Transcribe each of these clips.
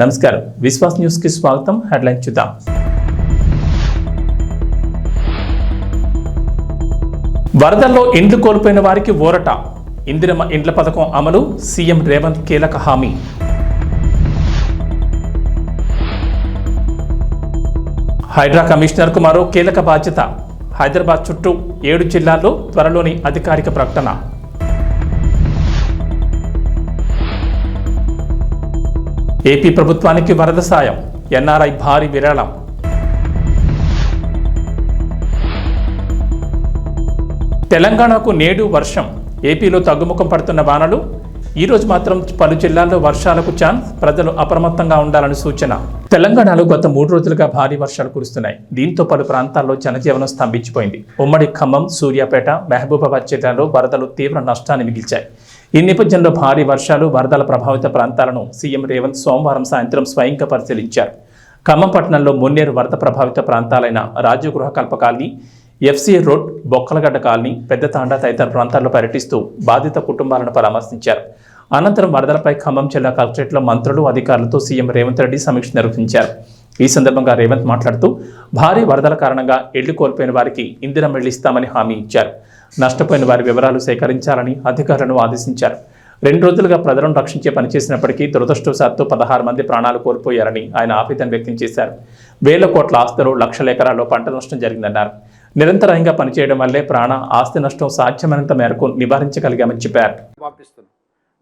నమస్కారం విశ్వాస్ న్యూస్ కి స్వాగతం. హెడ్లైన్ చూద్దాం. వరదల్లో ఇండ్లు కోల్పోయిన వారికి ఊరట. ఇందిరమ్మ ఇండ్ల పథకం అమలు, సీఎం రేవంత్ కీలక హామీ. హైడ్రా కమిషనర్ కు మరో కీలక బాధ్యత. హైదరాబాద్ చుట్టూ 7 జిల్లాల్లో త్వరలోని అధికారిక ప్రకటన. ఏపీ ప్రభుత్వానికి వరద సాయం, ఎన్ఆర్ఐ భారీ విరాళం. తెలంగాణకు నేడు వర్షం. ఏపీలో తగ్గుముఖం పడుతున్న వానలు. ఈరోజు మాత్రం పలు జిల్లాల్లో వర్షాలకు ఛాన్స్. ప్రజలు అప్రమత్తంగా ఉండాలని సూచన. తెలంగాణలో గత 3 రోజులుగా భారీ వర్షాలు కురుస్తున్నాయి. దీంతో పలు ప్రాంతాల్లో జనజీవనం స్తంభించిపోయింది. ఉమ్మడి ఖమ్మం, సూర్యాపేట, మహబూబాబాద్ జిల్లాలో వరదలు తీవ్ర నష్టాన్ని మిగిల్చాయి. ఈ నేపథ్యంలో భారీ వర్షాలు, వరదల ప్రభావిత ప్రాంతాలను సీఎం రేవంత్ సోమవారం సాయంత్రం స్వయంగా పరిశీలించారు. ఖమ్మం పట్టణంలో మున్నేరు వరద ప్రభావిత ప్రాంతాలైన Rajiv Gruhakalpa colony, FCA road, Bokkalagadda colony, Peddatanda తదితర ప్రాంతాల్లో పర్యటిస్తూ బాధిత కుటుంబాలను పరామర్శించారు. అనంతరం వరదలపై ఖమ్మం జిల్లా కలెక్టరేట్లో మంత్రులు, అధికారులతో సీఎం రేవంత్ రెడ్డి సమీక్ష నిర్వహించారు. ఈ సందర్భంగా రేవంత్ మాట్లాడుతూ భారీ వరదల కారణంగా ఇళ్లు కోల్పోయిన వారికి ఇందిరమ్మ ఇళ్లు ఇస్తామని హామీ ఇచ్చారు. నష్టపోయిన వారి వివరాలు సేకరించాలని అధికారులను ఆదేశించారు. 2 రోజులుగా ప్రజలను రక్షించే పనిచేసినప్పటికీ దురదృష్టవశాత్తు 16 మంది ప్రాణాలు కోల్పోయారని ఆయన ఆవేదన వ్యక్తం చేశారు. వేల కోట్ల ఆస్తులు, లక్షల ఎకరాల్లో పంట నష్టం జరిగిందన్నారు. నిరంతరంగా పనిచేయడం వల్లే ప్రాణ, ఆస్తి నష్టం సాధ్యమైనంత మేరకు నివారించగలిగామని చెప్పారు.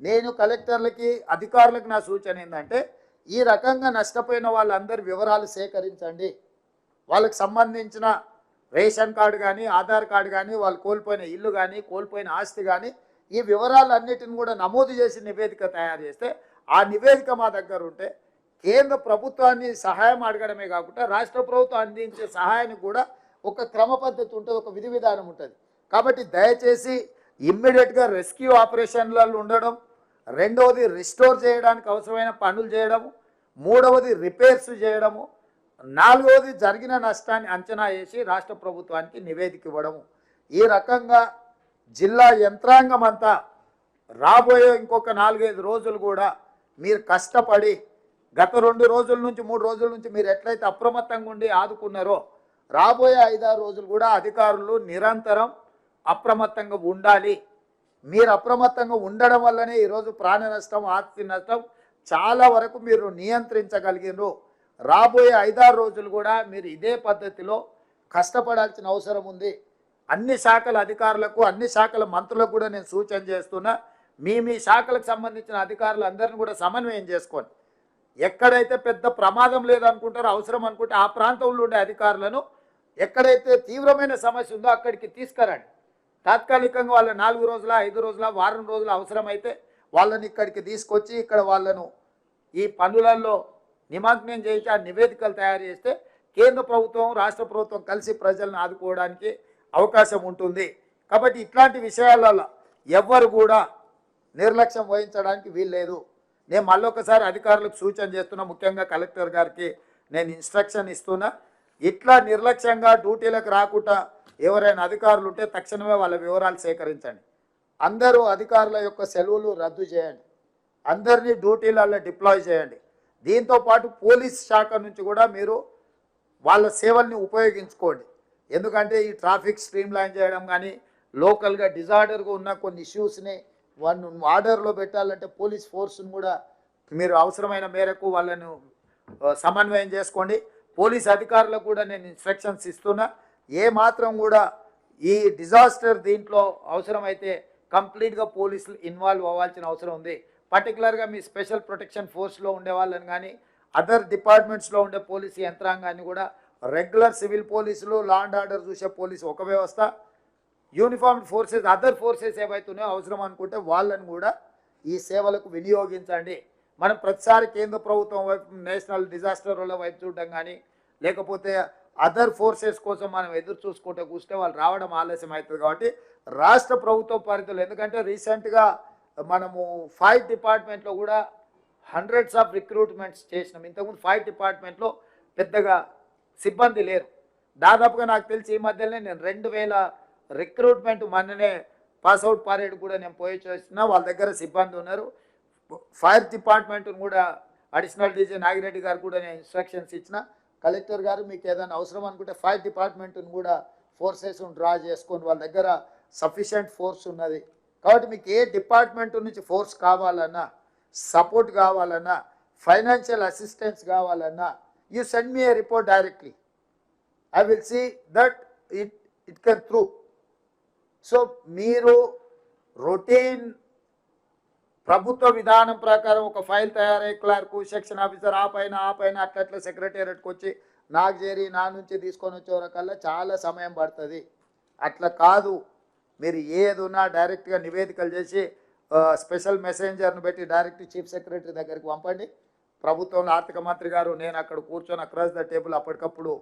నేను కలెక్టర్లకి, అధికారులకు నా సూచన ఏంటంటే, ఈ రకంగా నష్టపోయిన వాళ్ళందరి వివరాలు సేకరించండి. వాళ్ళకి సంబంధించిన రేషన్ కార్డు కానీ, ఆధార్ కార్డు కానీ, వాళ్ళు కోల్పోయిన ఇల్లు కానీ, కోల్పోయిన ఆస్తి కానీ, ఈ వివరాలన్నిటిని కూడా నమోదు చేసి నివేదిక తయారు చేస్తే, ఆ నివేదిక మా దగ్గర ఉంటే కేంద్ర ప్రభుత్వాన్ని సహాయం అడగడమే కాకుండా రాష్ట్ర ప్రభుత్వం అందించే సహాయానికి కూడా ఒక క్రమ పద్ధతి ఉంటుంది, ఒక విధి విధానం ఉంటుంది. కాబట్టి దయచేసి ఇమ్మీడియట్గా రెస్క్యూ ఆపరేషన్లలో ఉండడం, రెండవది రిస్టోర్ చేయడానికి అవసరమైన పనులు చేయడము, మూడవది రిపేర్స్ చేయడము, నాలుగవది జరిగిన నష్టాన్ని అంచనా వేసి రాష్ట్ర ప్రభుత్వానికి నివేదిక ఇవ్వడము. ఈ రకంగా జిల్లా యంత్రాంగం అంతా రాబోయే ఇంకొక 4-5 రోజులు కూడా మీరు కష్టపడి, గత 2 రోజుల నుంచి 3 రోజుల నుంచి మీరు ఎట్లయితే అప్రమత్తంగా ఉండి ఆదుకున్నారో, రాబోయే 5-6 రోజులు కూడా అధికారులు నిరంతరం అప్రమత్తంగా ఉండాలి. మీరు అప్రమత్తంగా ఉండడం వల్లనే ఈరోజు ప్రాణ నష్టం, ఆస్తి నష్టం చాలా వరకు మీరు నియంత్రించగలిగినారు. రాబోయే 5-6 రోజులు కూడా మీరు ఇదే పద్ధతిలో కష్టపడాల్సిన అవసరం ఉంది. అన్ని శాఖల అధికారులకు, అన్ని శాఖల మంత్రులకు కూడా నేను సూచన చేస్తున్నా, మీ శాఖలకు సంబంధించిన అధికారులు అందరిని కూడా సమన్వయం చేసుకోండి. ఎక్కడైతే పెద్ద ప్రమాదం లేదనుకుంటారో, అవసరం అనుకుంటే ఆ ప్రాంతంలో ఉండే అధికారులను ఎక్కడైతే తీవ్రమైన సమస్య ఉందో అక్కడికి తీసుకురండి. తాత్కాలికంగా వాళ్ళ 4 రోజుల, 5 రోజుల, వారం రోజుల అవసరమైతే వాళ్ళని ఇక్కడికి తీసుకొచ్చి ఇక్కడ వాళ్ళను ఈ పనులలో నిమగ్నం చేసి ఆ నివేదికలు తయారు చేస్తే కేంద్ర ప్రభుత్వం, రాష్ట్ర ప్రభుత్వం కలిసి ప్రజలను ఆదుకోవడానికి అవకాశం ఉంటుంది. కాబట్టి ఇట్లాంటి విషయాలలో ఎవ్వరు కూడా నిర్లక్ష్యం వహించడానికి వీల్లేదు. నేను మళ్ళొకసారి అధికారులకు సూచన చేస్తున్నా, ముఖ్యంగా కలెక్టర్ గారికి నేను ఇన్స్ట్రక్షన్ ఇస్తున్నా, ఇట్లా నిర్లక్ష్యంగా డ్యూటీలకు రాకుండా ఎవరైనా అధికారులు ఉంటే తక్షణమే వాళ్ళ వివరాలు సేకరించండి. అందరూ అధికారుల యొక్క సెలవులు రద్దు చేయండి. అందరినీ డ్యూటీలలో డిప్లాయ్ చేయండి. దీంతోపాటు పోలీస్ శాఖ నుంచి కూడా మీరు వాళ్ళ సేవల్ని ఉపయోగించుకోండి. ఎందుకంటే ఈ ట్రాఫిక్ స్ట్రీమ్ లైన్ చేయడం కానీ, లోకల్గా డిజార్డర్గా ఉన్న కొన్ని ఇష్యూస్ని వాళ్ళు ఆర్డర్లో పెట్టాలంటే పోలీస్ ఫోర్స్ను కూడా మీరు అవసరమైన మేరకు వాళ్ళను సమన్వయం చేసుకోండి. పోలీస్ అధికారులకు కూడా నేను ఇన్స్ట్రక్షన్స్ ఇస్తున్నా, ఏ మాత్రం కూడా ఈ డిజాస్టర్ దీంట్లో అవసరమైతే కంప్లీట్గా పోలీసులు ఇన్వాల్వ్ అవ్వాల్సిన అవసరం ఉంది. పర్టికులర్గా మీ స్పెషల్ ప్రొటెక్షన్ ఫోర్స్లో ఉండే వాళ్ళని కానీ, అదర్ డిపార్ట్మెంట్స్లో ఉండే పోలీసు యంత్రాంగాన్ని కూడా, రెగ్యులర్ సివిల్ పోలీసులు, లా అండ్ ఆర్డర్ చూసే పోలీసు ఒక వ్యవస్థ, యూనిఫార్మ్డ్ ఫోర్సెస్, అదర్ ఫోర్సెస్ ఏవైతున్నాయో అవసరం అనుకుంటే వాళ్ళని కూడా ఈ సేవలకు వినియోగించండి. మనం ప్రతిసారి కేంద్ర ప్రభుత్వం వైపు, నేషనల్ డిజాస్టర్ వైపు చూడడం కానీ, లేకపోతే అదర్ ఫోర్సెస్ కోసం మనం ఎదురు చూసుకుంటే కూర్చుంటే వాళ్ళు రావడం ఆలస్యం అవుతుంది. కాబట్టి రాష్ట్ర ప్రభుత్వ పరిధిలో, ఎందుకంటే రీసెంట్గా మనము ఫైర్ డిపార్ట్మెంట్లో కూడా హండ్రెడ్స్ ఆఫ్ రిక్రూట్మెంట్స్ చేసినాం. ఇంతకుముందు ఫైర్ డిపార్ట్మెంట్లో పెద్దగా సిబ్బంది లేరు. దాదాపుగా నాకు తెలిసి ఈ మధ్యలోనే నేను 2000 రిక్రూట్మెంట్ మొన్ననే పాస్అవుట్ పరేడ్ కూడా నేను పోయి చూస్తున్నా. వాళ్ళ దగ్గర సిబ్బంది ఉన్నారు. ఫైర్ డిపార్ట్మెంట్ను కూడా అడిషనల్ డీజీ నాగిరెడ్డి గారు కూడా నేను ఇన్స్ట్రక్షన్స్ ఇచ్చిన. కలెక్టర్ గారు మీకు ఏదైనా అవసరం అనుకుంటే 5 డిపార్ట్మెంట్ని కూడా ఫోర్సెస్ డ్రా చేసుకొని వాళ్ళ దగ్గర సఫిషియంట్ ఫోర్స్ ఉన్నది. కాబట్టి మీకు ఏ డిపార్ట్మెంట్ నుంచి ఫోర్స్ కావాలన్నా, సపోర్ట్ కావాలన్నా, ఫైనాన్షియల్ అసిస్టెన్స్ కావాలన్నా, you send me a report directly. I will see that it can through. So మీరు రొటీన్ ప్రభుత్వ విధానం ప్రకారం ఒక ఫైల్ తయారయ్యే క్లర్కు, సెక్షన్ ఆఫీసర్ ఆ పైన అట్లా సెక్రటేరియట్కి వచ్చి నాకు చేరి నా నుంచి తీసుకొని వచ్చేవరకల్లా చాలా సమయం పడుతుంది. అట్లా కాదు, మీరు ఏదున్నా డైరెక్ట్గా నివేదికలు చేసి స్పెషల్ మెసెంజర్ను పెట్టి డైరెక్ట్ చీఫ్ సెక్రటరీ దగ్గరికి పంపండి. ప్రభుత్వంలో ఆర్థిక మంత్రి గారు నేను అక్కడ కూర్చొని అక్రాస్ ద టేబుల్ అప్పటికప్పుడు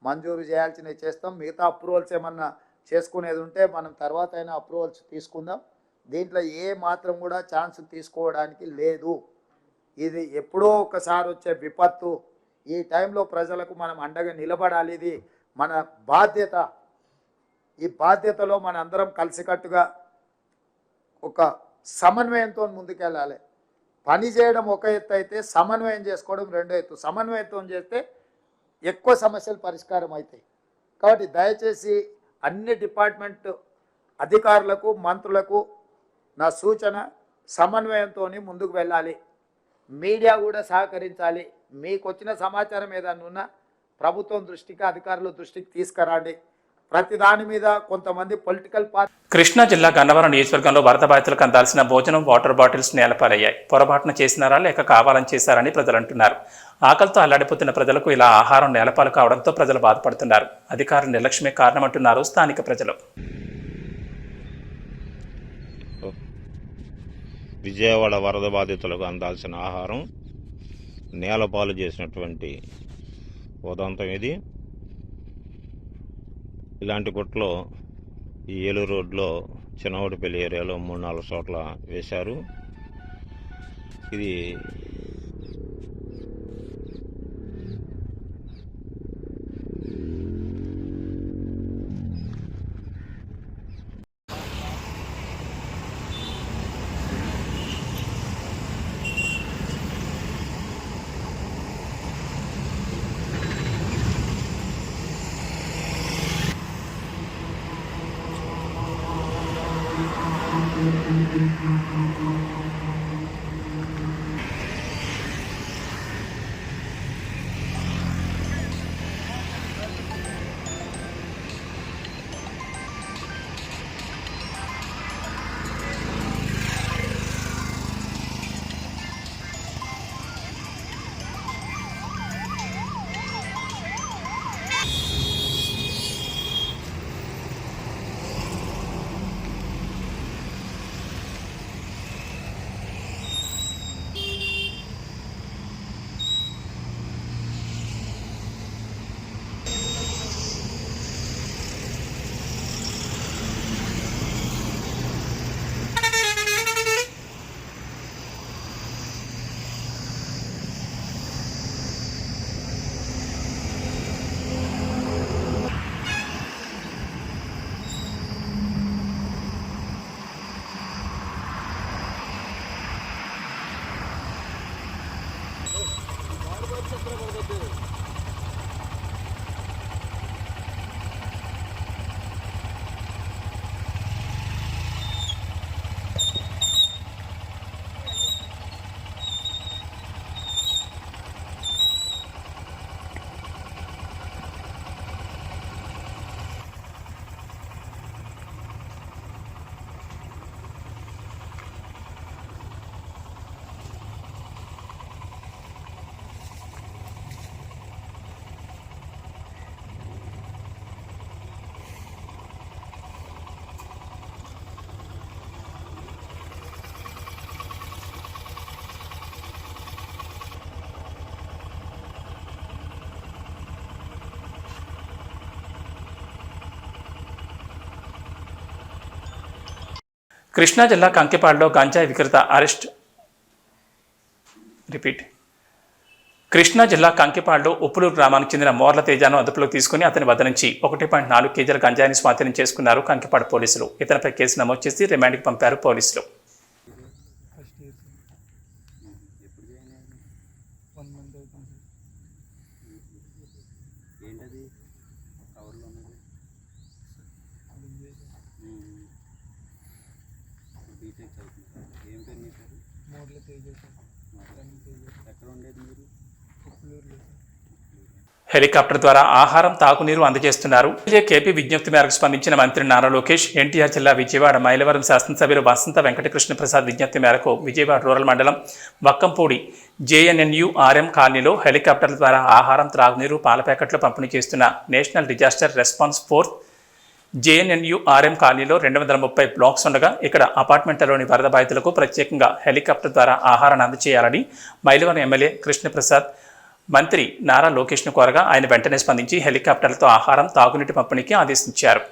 మంజూరు చేయాల్సినవి చేస్తాం. మిగతా అప్రూవల్స్ ఏమన్నా చేసుకునేది ఉంటే మనం తర్వాత అయినా అప్రూవల్స్ తీసుకుందాం. దీంట్లో ఏ మాత్రం కూడా ఛాన్స్ తీసుకోవడానికి లేదు. ఇది ఎప్పుడో ఒకసారి వచ్చే విపత్తు. ఈ టైంలో ప్రజలకు మనం అండగా నిలబడాలి. ఇది మన బాధ్యత. ఈ బాధ్యతలో మన అందరం కలిసికట్టుగా ఒక సమన్వయంతో ముందుకెళ్ళాలి. పని చేయడం ఒక ఎత్తు అయితే సమన్వయం చేసుకోవడం రెండో ఎత్తు. సమన్వయంతో చేస్తే ఎక్కువ సమస్యలు పరిష్కారం అవుతాయి. కాబట్టి దయచేసి అన్ని డిపార్ట్మెంట్ అధికారులకు, మంత్రులకు నా సూచన సమన్వయంతో ముందుకు వెళ్ళాలి. మీడియా కూడా సహకరించాలి. మీకు వచ్చిన సమాచారం ఏదన్నా ఉన్నా ప్రభుత్వం దృష్టికి, అధికారుల దృష్టికి తీసుకురండి. ప్రతి దాని మీద కొంతమంది పొలిటికల్ పార్టీ. కృష్ణా జిల్లా గన్నవరం నియోజకవర్గంలో వరద బాధితులకు అందాల్సిన భోజనం, వాటర్ బాటిల్స్ నేలపాలయ్యాయి. పొరపాటున చేసినారా లేక కావాలని చేశారని ప్రజలు అంటున్నారు. ఆకలితో అల్లాడిపోతున్న ప్రజలకు ఇలా ఆహారం నేలపాలు కావడంతో ప్రజలు బాధపడుతున్నారు. అధికారుల నిర్లక్ష్యమే కారణమంటున్నారు స్థానిక ప్రజలు. విజయవాడ వరద బాధితులకు అందాల్సిన ఆహారం నేలపాలు చేసినటువంటి ఉదంతం ఇది. ఇలాంటి గుట్లో ఈ ఏలూరు రోడ్లో చిన్నవాడిపల్లి ఏరియాలో 3-4 చోట్ల వేశారు. ఇది కృష్ణా జిల్లా కంకిపాడులో గంజాయి విక్రేత అరెస్ట్. కృష్ణా జిల్లా కంకిపాడులో ఉప్పులూరు గ్రామానికి చెందిన మోర్ల తేజాను అదుపులోకి తీసుకుని అతని వద్ద నుంచి 1.4 కేజీల గంజాయిని స్వాధీనం చేసుకున్నారు కంకిపాడు పోలీసులు. ఇతనిపై కేసు నమోదు చేసి రిమాండ్కి పంపారు పోలీసులు. ఏంటది కవర్లో ఉన్నది? బీటెక్ చదువుతున్నారు. ఏం పేరు మీ పేరు? మోడ్ల తేజ సార్. ఎక్కడ ఉండేది మీరు? ఉప్పులూరులో సార్. హెలికాప్టర్ ద్వారా ఆహారం తాగునీరు అందజేస్తున్నారు. కేపీ విజ్ఞప్తి మేరకు స్పందించిన మంత్రి నారా లోకేష్ ఎన్టీఆర్ జిల్లా విజయవాడ మైలవరం శాసనసభ్యులు వసంత వెంకటకృష్ణ ప్రసాద్ విజ్ఞప్తి మేరకు విజయవాడ రూరల్ మండలం వక్కంపూడి JNNURM కాలనీలో హెలికాప్టర్ల ద్వారా ఆహారం త్రాగునీరు పాల ప్యాకెట్లు పంపిణీ చేస్తున్న national disaster response force JNNURM కాలనీలో 230 బ్లాక్స్ ఉండగా ఇక్కడ అపార్ట్మెంట్లలోని వరద బాధితులకు ప్రత్యేకంగా హెలికాప్టర్ ద్వారా ఆహారాన్ని అందజేయాలని మైలవరం ఎమ్మెల్యే కృష్ణప్రసాద్ మంత్రి నారా లోకేష్ను కోరగా ఆయన వెంటనే స్పందించి హెలికాప్టర్లతో ఆహారం తాగునీటి పంపిణీకి ఆదేశించారు.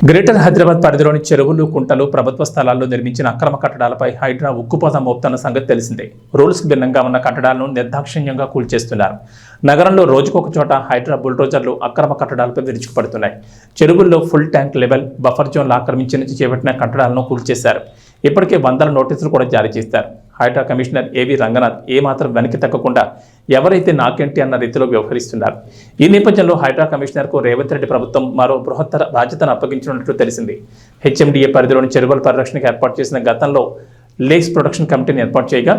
గ్రేటర్ హైదరాబాద్ పరిధిలోని చెరువులు, కుంటలు, ప్రభుత్వ స్థలాల్లో నిర్మించిన అక్రమ కట్టడాలపై హైడ్రా ఉక్కుపాదం మోపుతున్న సంగతి తెలిసిందే. రూల్స్కు భిన్నంగా ఉన్న కట్టడాలను నిర్దాక్షిణ్యంగా కూల్చేస్తున్నారు. నగరంలో రోజుకొక చోట హైడ్రా బుల్డోజర్లు అక్రమ కట్టడాలపై విరుచుకుపడుతున్నాయి. చెరువుల్లో ఫుల్ ట్యాంక్ లెవెల్ బఫర్ జోన్లు ఆక్రమించి నుంచి చేపట్టిన కట్టడాలను కూల్చేశారు. ఇప్పటికే వందల నోటీసులు కూడా జారీ చేశారు. హైడ్రా కమిషనర్ ఏవి రంగనాథ్ ఏమాత్రం వెనక్కి తగ్గకుండా ఎవరైతే నాకేంటి అన్న రీతిలో వ్యవహరిస్తున్నారు. ఈ నేపథ్యంలో హైడ్రా కమిషనర్కు రేవంత్ రెడ్డి ప్రభుత్వం మరో బృహత్తర బాధ్యతను అప్పగించినట్లు తెలిసింది. HMDA పరిధిలోని చెరువుల పరిరక్షణకు ఏర్పాటు చేసిన గతంలో లేక్స్ ప్రొటెక్షన్ కమిటీని ఏర్పాటు చేయగా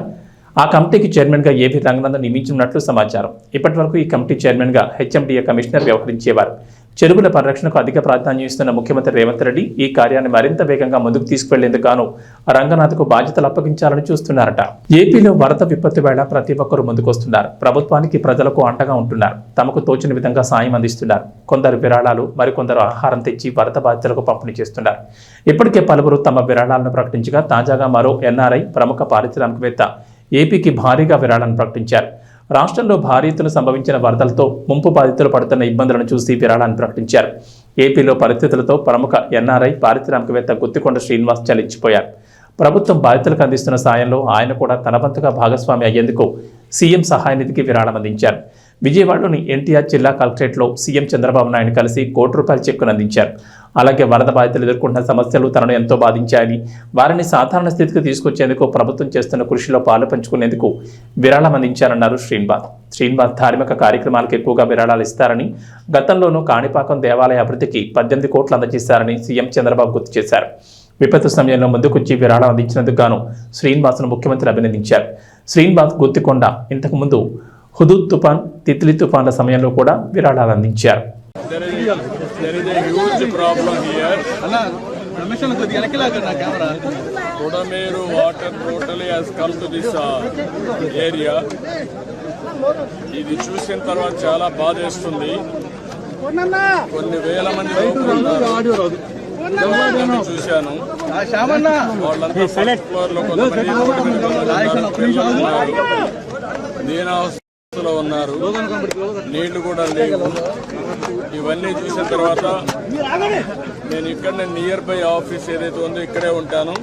ఆ కమిటీకి చైర్మన్గా ఏవి రంగనాథ్ నియమించినట్లు సమాచారం. ఇప్పటి వరకు ఈ కమిటీ చైర్మన్గా HMDA కమిషనర్ వ్యవహరించేవారు. చెరువుల పరిరక్షణకు అధిక ప్రాధాన్యం ఇస్తున్న ముఖ్యమంత్రి రేవంత్ రెడ్డి ఈ కార్యాన్ని మరింత వేగంగా ముందుకు తీసుకువెళ్లేందుకు గాను రంగనాథ్కు బాధ్యతలు అప్పగించాలని చూస్తున్నారట. ఏపీలో వరద విపత్తు వేళ ప్రతి ఒక్కరూ ముందుకొస్తున్నారు. ప్రభుత్వానికి, ప్రజలకు అండగా ఉంటున్నారు. తమకు తోచిన విధంగా సాయం అందిస్తున్నారు. కొందరు విరాళాలు, మరికొందరు ఆహారం తెచ్చి వరద బాధితులకు పంపిణీ చేస్తున్నారు. ఇప్పటికే పలువురు తమ విరాళాలను ప్రకటించగా తాజాగా మరో NRI ప్రముఖ పారిశ్రామికవేత్త ఏపీకి భారీగా విరాళాలను ప్రకటించారు. రాష్ట్రంలో భారీ ఎత్తున సంభవించిన వరదలతో ముంపు బాధితులు పడుతున్న ఇబ్బందులను చూసి విరాళాన్ని ప్రకటించారు. ఏపీలో పరిస్థితులతో ప్రముఖ NRI పారిశ్రామికవేత్త గుత్తికొండ శ్రీనివాస్ చలించిపోయారు. ప్రభుత్వం బాధితులకు అందిస్తున్న సాయంలో ఆయన కూడా తన వంతుగా భాగస్వామి అయ్యేందుకు సీఎం సహాయ నిధికి విరాళం అందించారు. విజయవాడలోని ఎన్టీఆర్ జిల్లా కలెక్టరేట్లో సీఎం చంద్రబాబు నాయుడు కలిసి ₹1 చెక్కును అందించారు. అలాగే వరద బాధితులు ఎదుర్కొంటున్న సమస్యలు తనను ఎంతో బాధించాయని, వారిని సాధారణ స్థితికి తీసుకొచ్చేందుకు ప్రభుత్వం చేస్తున్న కృషిలో పాలు పంచుకునేందుకు విరాళం అందించారన్నారు శ్రీనివాస్ ధార్మిక కార్యక్రమాలకు ఎక్కువగా విరాళాలు ఇస్తారని, గతంలోనూ కాణిపాకం దేవాలయ అభివృద్ధికి 18 కోట్లు అందజేశారని సీఎం చంద్రబాబు గుర్తు చేశారు. విపత్తు సమయంలో ముందుకొచ్చి విరాళం అందించినందుకు గాను శ్రీనివాస్ను ముఖ్యమంత్రి అభినందించారు. శ్రీనివాస్ గుత్తికొండ ఇంతకుముందు హుదూద్ తుఫాన్, తిత్లీ తుఫాన్ల సమయంలో కూడా విరాళాలు అందించారు. There is a huge problem here. Kodameru water totally has come to this area. ఇది చూసిన తర్వాత చాలా బాధేస్తుంది. కొన్ని వేల మంది చూశాను. వాళ్ళంతా ఫస్ట్ ఫ్లోర్ లో కొంతమంది దీనావస్థలో ఉన్నారు. నీళ్లు కూడా లేవు. ఇవన్నీ చూసిన తర్వాత నేను ఇక్కడనే నియర్ బై ఆఫీస్ ఏదైతే ఉందో ఇక్కడే ఉంటాను.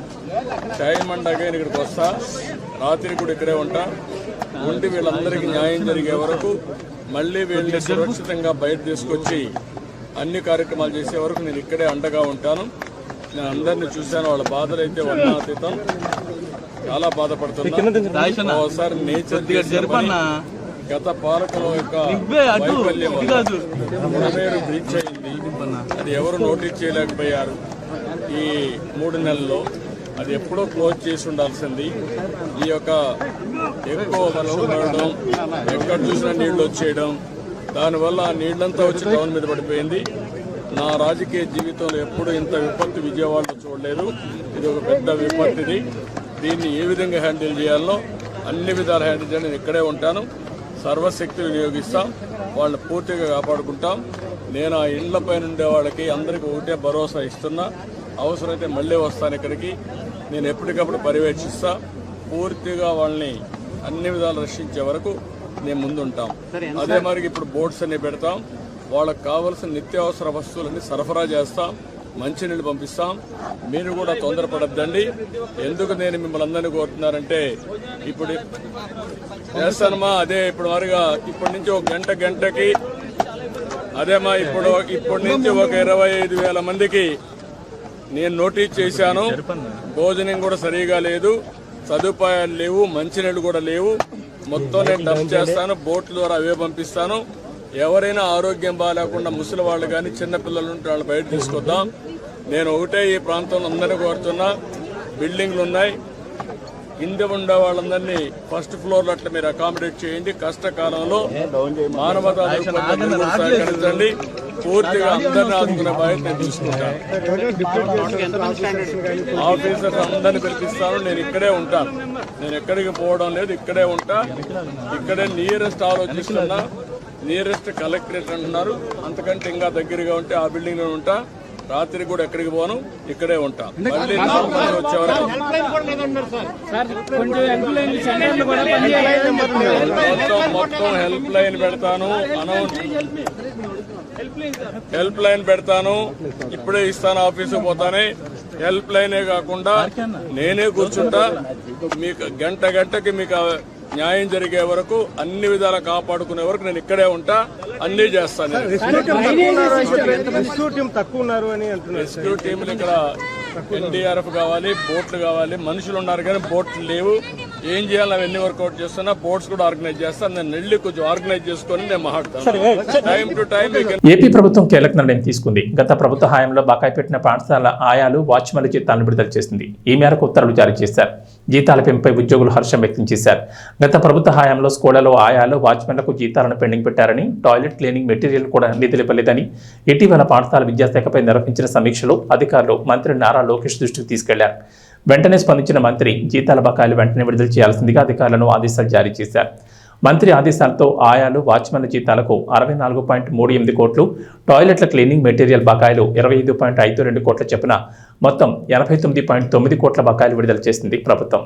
టైం అండ్ అగైన్ ఇక్కడికి వస్తా, రాత్రి కూడా ఇక్కడే ఉంటా. ఉండి వీళ్ళందరికీ న్యాయం జరిగే వరకు, మళ్ళీ వీళ్ళని సురక్షితంగా బయట తీసుకొచ్చి అన్ని కార్యక్రమాలు చేసే వరకు నేను ఇక్కడే అండగా ఉంటాను. నేను అందరినీ చూశాను. వాళ్ళ బాధలు అయితే వర్ణాతీతం. చాలా బాధపడుతున్నా. ఒకసారి నేచర్ గత పాలకుల యొక్క వైఫల్యం కొడమేరు బ్రీచ్ అయింది. అది ఎవరు నోటీస్ చేయలేకపోయారు ఈ 3 నెలల్లో. అది ఎప్పుడో క్లోజ్ చేసి ఉండాల్సింది. ఈ యొక్క ఎక్కువ వర్షం పడడం, ఎక్కడ చూసినా నీళ్లు వచ్చేయడం, దానివల్ల ఆ నీళ్లంతా వచ్చి టౌన్ మీద పడిపోయింది. నా రాజకీయ జీవితంలో ఎప్పుడు ఇంత విపత్తు విజయవాడలో చూడలేదు. ఇది ఒక పెద్ద విపత్తిది. దీన్ని ఏ విధంగా హ్యాండిల్ చేయాలో అన్ని విధాలు హ్యాండిల్ చేయాలి. నేను ఇక్కడే ఉంటాను. సర్వశక్తి వినియోగిస్తాం. వాళ్ళని పూర్తిగా కాపాడుకుంటాం. నేను ఆ ఇండ్లపైన ఉండే వాళ్ళకి అందరికీ ఒకటే భరోసా ఇస్తున్నా. అవసరమైతే మళ్ళీ వస్తాను ఇక్కడికి. నేను ఎప్పటికప్పుడు పర్యవేక్షిస్తా. పూర్తిగా వాళ్ళని అన్ని విధాలు రక్షించే వరకు నేను ముందుంటాం. అదే మరి ఇప్పుడు బోట్స్ అన్ని పెడతాం. వాళ్ళకి కావాల్సిన నిత్యావసర వస్తువులన్నీ సరఫరా చేస్తాం. మంచినీళ్ళు పంపిస్తాం. మీరు కూడా తొందరపడద్దండి. ఎందుకు నేను మిమ్మల్ని అందరినీ కోరుతున్నారంటే ఇప్పుడు చేస్తానమ్మా. అదే ఇప్పుడు మరిగా ఇప్పటి నుంచి ఒక గంటకి అదేమా ఇప్పటి నుంచి ఒక 25,000 మందికి నేను నోటీస్ చేశాను. భోజనం కూడా సరిగా లేదు, సదుపాయాలు లేవు, మంచినీళ్ళు కూడా లేవు. మొత్తం నేను డబ్ చేస్తాను. బోట్ల ద్వారా అవే పంపిస్తాను. ఎవరైనా ఆరోగ్యం బాగాలేకుండా ముసలి వాళ్ళు కానీ చిన్నపిల్లలు ఉంటే వాళ్ళు బయట తీసుకొద్దాం. నేను ఒకటే ఈ ప్రాంతంలో అందరినీ కోరుతున్నా. బిల్డింగ్లు ఉన్నాయి, కింద ఉండే వాళ్ళందరినీ ఫస్ట్ ఫ్లోర్లో అట్లా మీరు అకామిడేట్ చేయండి. కష్టకాలంలో మానవతా దృక్పథంతో సహకరించండి. పూర్తిగా అందరినీ ఆదుకునే బాధ్యత నేను తీసుకుంటాను. ఆఫీసర్స్ అందరినీ పిలిపిస్తాను. నేను ఇక్కడే ఉంటాను. నేను ఎక్కడికి పోవడం లేదు, ఇక్కడే ఉంటా. ఇక్కడే నియరెస్ట్ ఆలోచిస్తున్నా. నియరెస్ట్ కలెక్టరేట్ అంటున్నారు. అంతకంటే ఇంకా దగ్గరగా ఉంటే ఆ బిల్డింగ్ లో ఉంటా. రాత్రి కూడా ఎక్కడికి పోను, ఇక్కడే ఉంటా. మళ్ళీ వచ్చే వరకు మొత్తం హెల్ప్ లైన్ పెడతాను. హెల్ప్ లైన్ పెడతాను. ఇప్పుడే ఇస్తాను. ఆఫీసు పోతానే హెల్ప్ లైనే కాకుండా నేనే కూర్చుంటా. మీకు గంటకి మీకు న్యాయం జరిగే వరకు అన్ని విధాలా కాపాడుకునే వరకు నేను ఇక్కడే ఉంటా. అన్ని చేస్తాను. రెస్క్యూ టీంలు ఇక్కడ ఎన్డీఆర్ఎఫ్ కావాలి, బోట్లు కావాలి. మనుషులు ఉన్నారు కానీ బోట్లు లేవు. ఏం చేయాలి అవన్నీ వర్కౌట్ చేస్తున్నా. బోట్స్ కూడా ఆర్గనైజ్ చేస్తాను. నేను వెళ్ళి కొంచెం ఆర్గనైజ్ చేసుకొని నేను మాట్లాడతాను. Time to time. ఏపీ ప్రభుత్వం కీలక నిర్ణయం తీసుకుంది. గత ప్రభుత్వ హయాంలో బకాయి పెట్టిన పాఠశాల ఆయాలు వాచ్మెన్ల జీతాలను విడుదల చేసింది. ఈ మేరకు ఉత్తర్వులు జారీ చేశారు. జీతాల పెంపుపై ఉద్యోగులు హర్షం వ్యక్తం చేశారు. గత ప్రభుత్వ హయాంలో స్కూళ్లలో ఆయాలు వాచ్మెన్లకు జీతాలను పెండింగ్ పెట్టారని, టాయిలెట్ క్లీనింగ్ మెటీరియల్ కూడా నిధులు ఇవ్వలేదని ఇటీవల పాఠశాల విద్యాశాఖపై నిర్వహించిన సమీక్షలో అధికారులు మంత్రి నారా లోకేష్ దృష్టికి తీసుకెళ్లారు. వెంటనే స్పందించిన మంత్రి జీతాల బకాయిలు వెంటనే విడుదల చేయాల్సిందిగా అధికారులను ఆదేశాలు జారీ చేశారు. మంత్రి ఆదేశాలతో ఆయాలు వాచ్మెన్ల జీతాలకు 64.38 కోట్లు, టాయిలెట్ల క్లీనింగ్ మెటీరియల్ బకాయిలు 25.52 కోట్ల చొప్పున మొత్తం 89.9 కోట్ల బకాయిలు విడుదల చేసింది ప్రభుత్వం.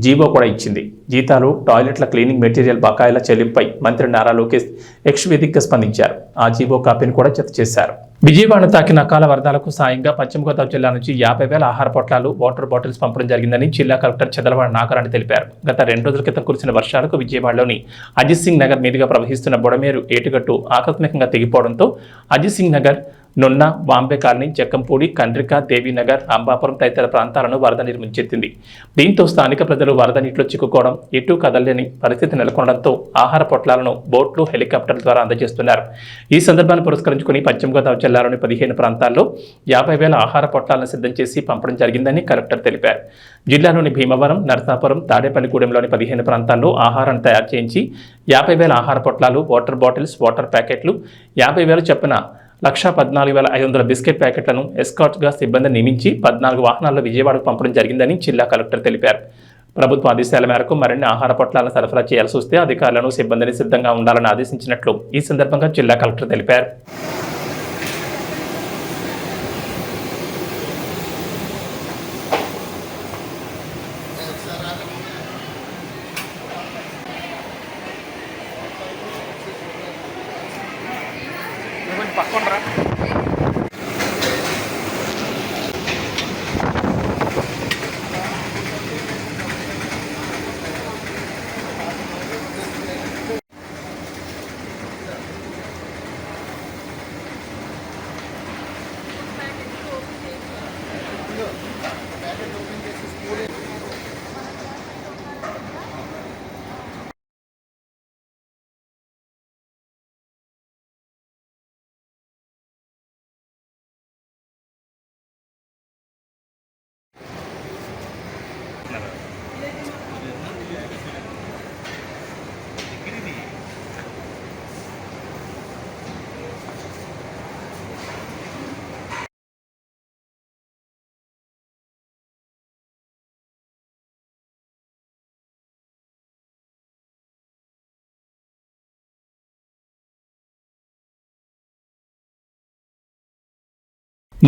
జీవో కూడా ఇచ్చింది. జీతాలు, టాయిలెట్ల క్లీనింగ్ మెటీరియల్ బకాయిల చెల్లింపై మంత్రి నారా లోకేష్ ఎక్స్ వేదికగా స్పందించారు. ఆ జీవో కాపీని కూడా జత చేశారు. విజయవాడ తాకిన అకాల వరదలకు సాయంగా పశ్చిమ గోదావరి జిల్లా నుంచి 50,000 ఆహార పొట్లాలు, వాటర్ బాటిల్స్ పంపడం జరిగిందని జిల్లా కలెక్టర్ చదలవాడ నాగరాణి తెలిపారు. గత 2 రోజుల క్రితం కురిసిన వర్షాలకు విజయవాడలోని అజిత్ సింగ్ నగర్ మీదుగా ప్రవహిస్తున్న బుడమేరు ఏటుగట్టు ఆకస్మికంగా తెగిపోవడంతో అజిత్ సింగ్ నగర్, నున్న, బాంబే కాలనీ, జక్కంపూడి, కండ్రిక, దేవీనగర్, అంబాపురం తదితర ప్రాంతాలను వరద నీరు ముంచెత్తింది. దీంతో స్థానిక ప్రజలు వరద నీటిలో చిక్కుకోవడం, ఎటు కదలలేని పరిస్థితి నెలకొనడంతో ఆహార పొట్లాలను బోట్లు, హెలికాప్టర్ల ద్వారా అందజేస్తున్నారు. ఈ సందర్భాన్ని పురస్కరించుకుని పశ్చిమ గోదావరి జిల్లాలోని 15 ప్రాంతాల్లో 50,000 ఆహార పొట్లాలను సిద్ధం చేసి పంపడం జరిగిందని కలెక్టర్ తెలిపారు. జిల్లాలోని భీమవరం, నరసాపురం, తాడేపల్లిగూడెంలోని 15 ప్రాంతాల్లో ఆహారాన్ని తయారు చేయించి 50,000 ఆహార పొట్లాలు, వాటర్ బాటిల్స్, వాటర్ ప్యాకెట్లు, 50,000 చొప్పున 1,14,500 బిస్కెట్ ప్యాకెట్లను ఎస్కార్ట్గా సిబ్బందిని నియమించి 14 వాహనాల్లో విజయవాడకు పంపడం జరిగిందని జిల్లా కలెక్టర్ తెలిపారు. ప్రభుత్వ ఆదేశాల మేరకు మరిన్ని ఆహార పొట్లాలను సరఫరా చేయాల్సి వస్తే అధికారులను, సిబ్బందిని సిద్ధంగా ఉండాలని ఆదేశించినట్లు ఈ సందర్భంగా జిల్లా కలెక్టర్ తెలిపారు.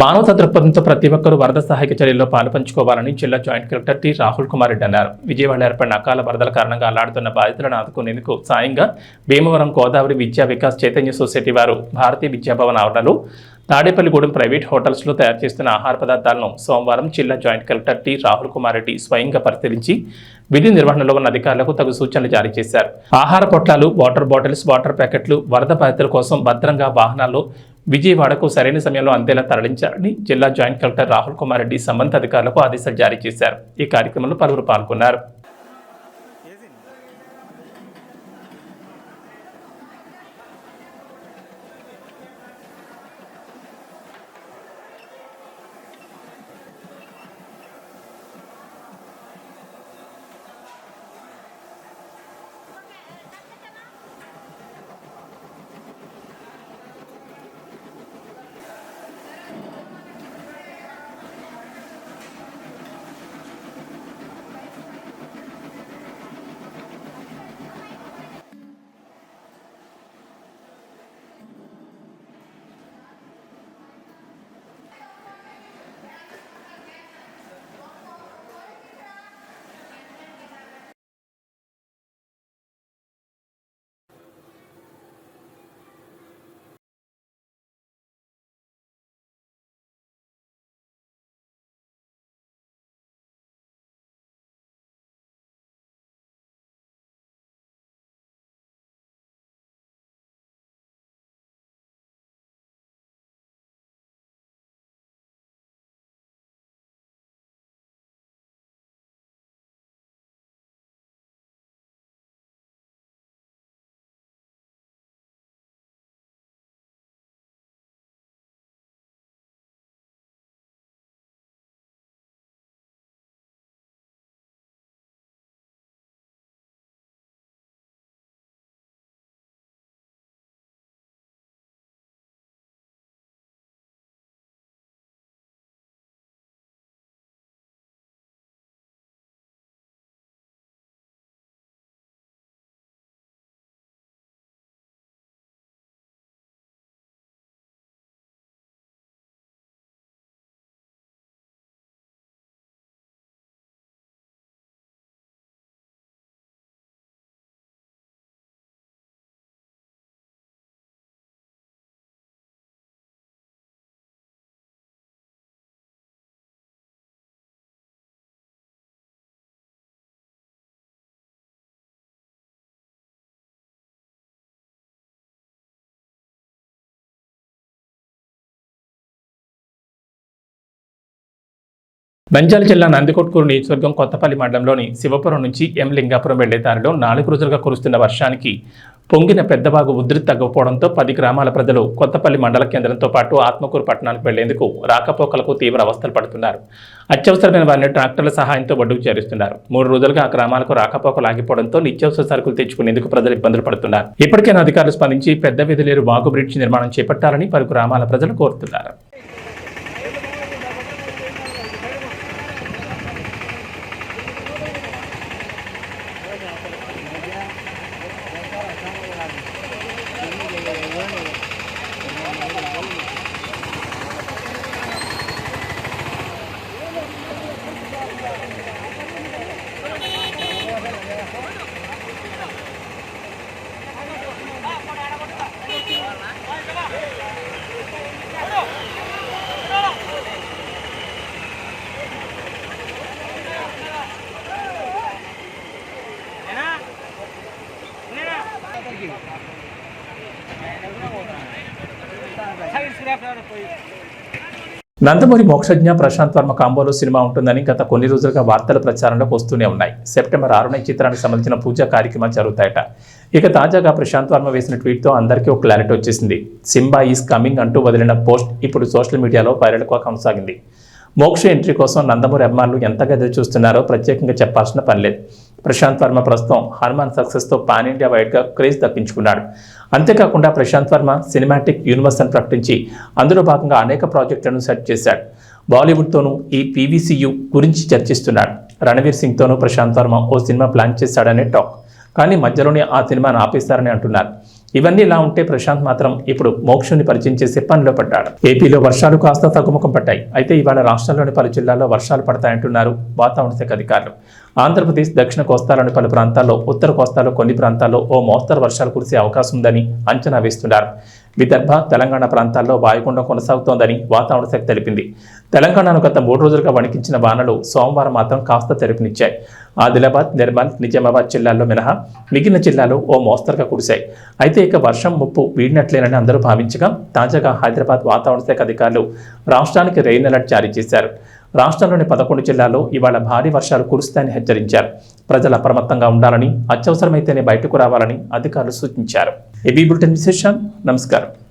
మానవతా దృక్పథంతో ప్రతి ఒక్కరూ వరద సహాయక చర్యల్లో పాలుపంచుకోవాలని జిల్లా joint collector T Rahul Kumar Reddy అన్నారు. విజయవాడ ఏర్పడిన అకాల వరదల కారణంగా అల్లాడుతున్న బాధితులను ఆదుకునేందుకు సాయంగా భీమవరం గోదావరి విద్యా వికాస్ చైతన్య సొసైటీ వారు భారతీయ విద్యాభవన్ ఆవరణలో తాడేపల్లిగూడెం ప్రైవేట్ హోటల్స్లో తయారు చేస్తున్న ఆహార పదార్థాలను సోమవారం జిల్లా joint collector T Rahul Kumar Reddy స్వయంగా పరిశీలించి విధి నిర్వహణలో ఉన్న అధికారులకు తగు సూచనలు జారీ చేశారు. ఆహార పొట్లాలు, వాటర్ బాటిల్స్, వాటర్ ప్యాకెట్లు వరద బాధితుల కోసం భద్రంగా వాహనాల్లో విజయవాడకు సరైన సమయంలో అందేలా తరలించాలని జిల్లా జాయింట్ కలెక్టర్ రాహుల్ కుమార్ రెడ్డి సంబంధిత అధికారులకు ఆదేశాలు జారీ చేశారు. ఈ కార్యక్రమంలో పలువురు పాల్గొన్నారు. నంద్యాల జిల్లా నందికొట్కూరు నియోజకవర్గం కొత్తపల్లి మండలంలోని శివపురం నుంచి ఎం లింగాపురం వెళ్లే దారిలో 4 రోజులుగా కురుస్తున్న వర్షానికి పొంగిన పెద్దవాగు ఉధృతి తగ్గకపోవడంతో 10 గ్రామాల ప్రజలు కొత్తపల్లి మండల కేంద్రంతో పాటు ఆత్మకూరు పట్టణానికి వెళ్లేందుకు రాకపోకలకు తీవ్ర అవస్థలు పడుతున్నారు. అత్యవసరమైన వారిని ట్రాక్టర్ల సహాయంతో ఒడ్డుకు చేరుస్తున్నారు. 3 రోజులుగా ఆ గ్రామాలకు రాకపోకలు ఆగిపోవడంతో నిత్యావసర సరుకులు తెచ్చుకునేందుకు ప్రజలు ఇబ్బందులు పడుతున్నారు. ఇప్పటికైనా అధికారులు స్పందించి పెద్ద వెదిలేరు వాగు బ్రిడ్జి నిర్మాణం చేపట్టాలని పలు గ్రామాల ప్రజలు కోరుతున్నారు. నందమూరి మోక్షజ్ఞ ప్రశాంత్ వర్మ కాంబోలో సినిమా ఉంటుందని గత కొన్ని రోజులుగా వార్తల ప్రచారంలోకి వస్తూనే ఉన్నాయి. సెప్టెంబర్ 6న చిత్రానికి సంబంధించిన పూజా కార్యక్రమాలు జరుగుతాయట. ఇక తాజాగా ప్రశాంత్ వర్మ వేసిన ట్వీట్తో అందరికీ ఒక క్లారిటీ వచ్చేసింది. సింబా ఈజ్ కమింగ్ అంటూ వదిలిన పోస్ట్ ఇప్పుడు సోషల్ మీడియాలో వైరల్గా కొనసాగింది. మోక్ష ఎంట్రీ కోసం నందమూరి అభిమానులు ఎంతగా ఎదురు చూస్తున్నారో ప్రత్యేకంగా చెప్పాల్సిన పని లేదు. ప్రశాంత్ వర్మ ప్రస్తుతం హనుమాన్ సక్సెస్తో పాన్ ఇండియా వైడ్గా క్రేజ్ దక్కించుకున్నాడు. అంతేకాకుండా ప్రశాంత్ వర్మ సినిమాటిక్ యూనివర్స్ అని ప్రకటించి అందులో భాగంగా అనేక ప్రాజెక్టులను సెట్ చేశాడు. బాలీవుడ్తోనూ ఈ పీవీసీయూ గురించి చర్చిస్తున్నాడు. రణవీర్ సింగ్తోనూ ప్రశాంత్ వర్మ ఓ సినిమా ప్లాన్ చేశాడనే టాక్. కానీ మధ్యలోనే ఆ సినిమాను ఆపేశారని అంటున్నారు. ఇవన్నీ ఇలా ఉంటే ప్రశాంత్ మాత్రం ఇప్పుడు మోక్షుని పరిచయం చేసే పనిలో పడ్డాడు. ఏపీలో వర్షాలు కాస్త తగ్గుముఖం పట్టాయి. అయితే ఇవాళ రాష్ట్రంలోని పలు జిల్లాల్లో వర్షాలు పడతాయంటున్నారు వాతావరణ శాఖ అధికారులు. ఆంధ్రప్రదేశ్ దక్షిణ కోస్తాలోని పలు ప్రాంతాల్లో, ఉత్తర కోస్తాలో కొన్ని ప్రాంతాల్లో ఓ మోస్తరు వర్షాలు కురిసే అవకాశం ఉందని అంచనా వేస్తున్నారు. విదర్భ, తెలంగాణ ప్రాంతాల్లో వాయుగుండం కొనసాగుతోందని వాతావరణ శాఖ తెలిపింది. తెలంగాణను గత 3 రోజులుగా వణికించిన వానలు సోమవారం మాత్రం కాస్త తెరపునిచ్చాయి. ఆదిలాబాద్, నిర్మల్, నిజామాబాద్ జిల్లాల్లో మినహా మిగిలిన జిల్లాలు ఓ మోస్తరుగా కురిశాయి. అయితే ఇక వర్షం ముప్పు వీడినట్లేనని అందరూ భావించగా తాజాగా హైదరాబాద్ వాతావరణ శాఖ అధికారులు రాష్ట్రానికి రెయిన్ అలర్ట్ జారీ చేశారు. రాష్ట్రంలోని 11 జిల్లాల్లో ఇవాళ భారీ వర్షాలు కురుస్తాయని హెచ్చరించారు. ప్రజలు అప్రమత్తంగా ఉండాలని, అత్యవసరమైతేనే బయటకు రావాలని అధికారులు సూచించారు. ఏబీ బులెటిన్ విశేషాలు. నమస్కారం.